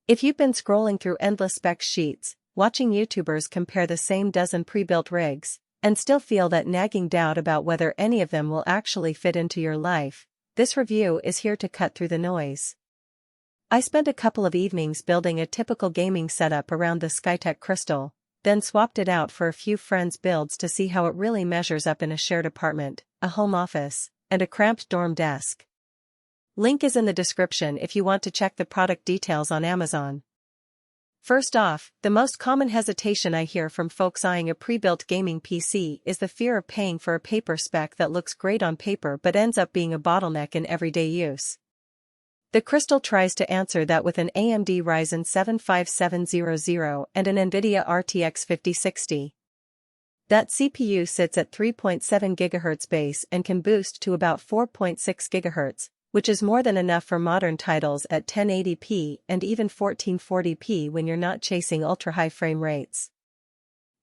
If you've been scrolling through endless spec sheets, watching YouTubers compare the same dozen pre-built rigs, and still feel that nagging doubt about whether any of them will actually fit into your life, this review is here to cut through the noise. I spent a couple of evenings building a typical gaming setup around the Skytech crystal, then swapped it out for a few friends' builds to see how it really measures up in a shared apartment, a home office, and a cramped dorm desk. Link is in the description if you want to check the product details on Amazon. First off, the most common hesitation I hear from folks eyeing a pre-built gaming PC is the fear of paying for a paper spec that looks great on paper but ends up being a bottleneck in everyday use. The Crystal tries to answer that with an AMD Ryzen 7 5700 and an NVIDIA RTX 5060. That CPU sits at 3.7 GHz base and can boost to about 4.6 GHz, which is more than enough for modern titles at 1080p and even 1440p when you're not chasing ultra-high frame rates.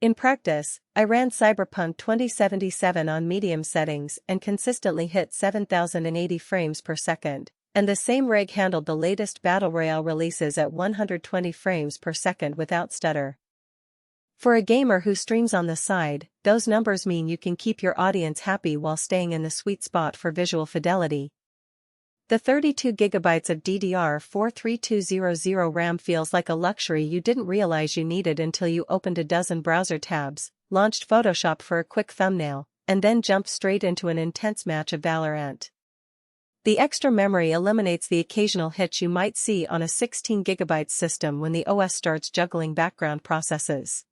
In practice, I ran Cyberpunk 2077 on medium settings and consistently hit 7080 frames per second, and the same rig handled the latest Battle Royale releases at 120 frames per second without stutter. For a gamer who streams on the side, those numbers mean you can keep your audience happy while staying in the sweet spot for visual fidelity. The 32GB of DDR4 3200 RAM feels like a luxury you didn't realize you needed until you opened a dozen browser tabs, launched Photoshop for a quick thumbnail, and then jumped straight into an intense match of Valorant. The extra memory eliminates the occasional hitch you might see on a 16GB system when the OS starts juggling background processes.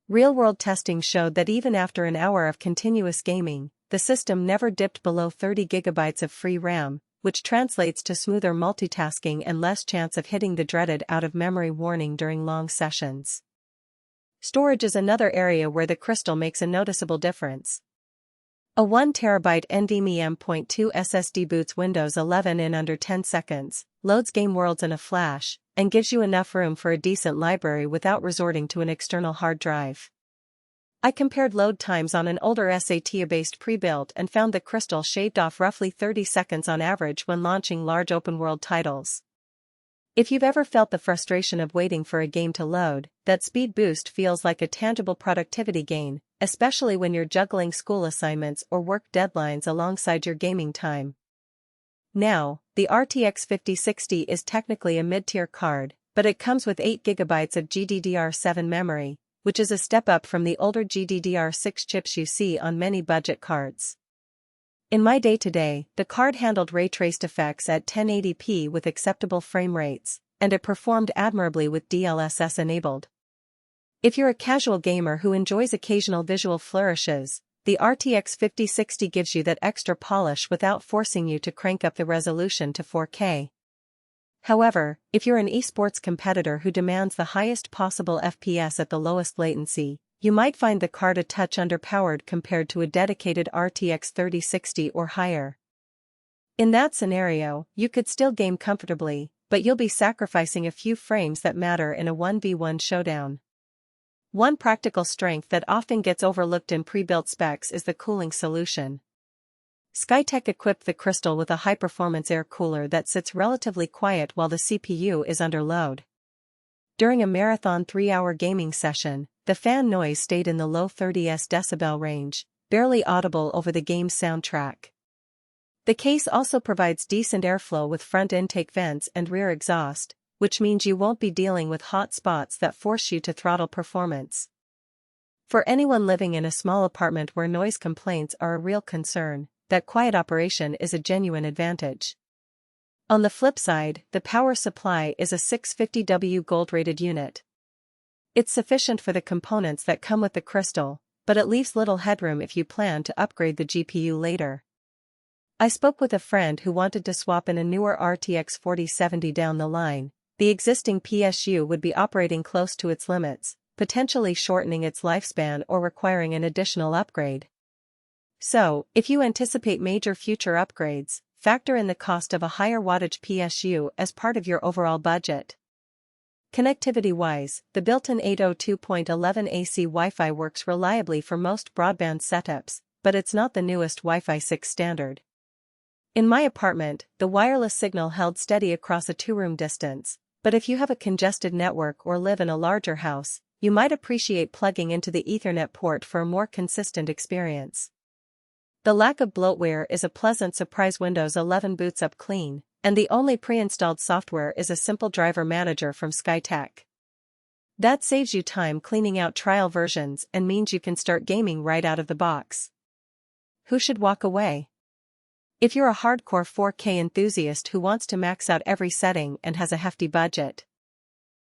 Real-world testing showed that even after an hour of continuous gaming, the system never dipped below 30GB of free RAM, which translates to smoother multitasking and less chance of hitting the dreaded out-of-memory warning during long sessions. Storage is another area where the Crystal makes a noticeable difference. A 1TB NVMe M.2 SSD boots Windows 11 in under 10 seconds, loads game worlds in a flash, and gives you enough room for a decent library without resorting to an external hard drive. I compared load times on an older SATA-based pre-built and found the Crystal shaved off roughly 30 seconds on average when launching large open-world titles. If you've ever felt the frustration of waiting for a game to load, that speed boost feels like a tangible productivity gain, especially when you're juggling school assignments or work deadlines alongside your gaming time. Now, the RTX 5060 is technically a mid-tier card, but it comes with 8GB of GDDR7 memory, which is a step up from the older GDDR6 chips you see on many budget cards. In my day-to-day, the card handled ray-traced effects at 1080p with acceptable frame rates, and it performed admirably with DLSS enabled. If you're a casual gamer who enjoys occasional visual flourishes, the RTX 5060 gives you that extra polish without forcing you to crank up the resolution to 4K. However, if you're an esports competitor who demands the highest possible FPS at the lowest latency, you might find the card a touch underpowered compared to a dedicated RTX 3060 or higher. In that scenario, you could still game comfortably, but you'll be sacrificing a few frames that matter in a 1v1 showdown. One practical strength that often gets overlooked in pre-built specs is the cooling solution. Skytech equipped the Crystal with a high-performance air cooler that sits relatively quiet while the CPU is under load. During a marathon 3-hour gaming session, the fan noise stayed in the low 30s decibel range, barely audible over the game's soundtrack. The case also provides decent airflow with front intake vents and rear exhaust, which means you won't be dealing with hot spots that force you to throttle performance. For anyone living in a small apartment where noise complaints are a real concern, that quiet operation is a genuine advantage. On the flip side, the power supply is a 650W gold-rated unit. It's sufficient for the components that come with the Crystal, but it leaves little headroom if you plan to upgrade the GPU later. I spoke with a friend who wanted to swap in a newer RTX 4070 down the line. The existing PSU would be operating close to its limits, potentially shortening its lifespan or requiring an additional upgrade. So, if you anticipate major future upgrades, factor in the cost of a higher wattage PSU as part of your overall budget. Connectivity-wise, the built-in 802.11 AC Wi-Fi works reliably for most broadband setups, but it's not the newest Wi-Fi 6 standard. In my apartment, the wireless signal held steady across a 2-room distance, But if you have a congested network or live in a larger house, you might appreciate plugging into the Ethernet port for a more consistent experience. The lack of bloatware is a pleasant surprise. Windows 11 boots up clean, and the only pre-installed software is a simple driver manager from Skytech. That saves you time cleaning out trial versions and means you can start gaming right out of the box. Who should walk away? If you're a hardcore 4K enthusiast who wants to max out every setting and has a hefty budget,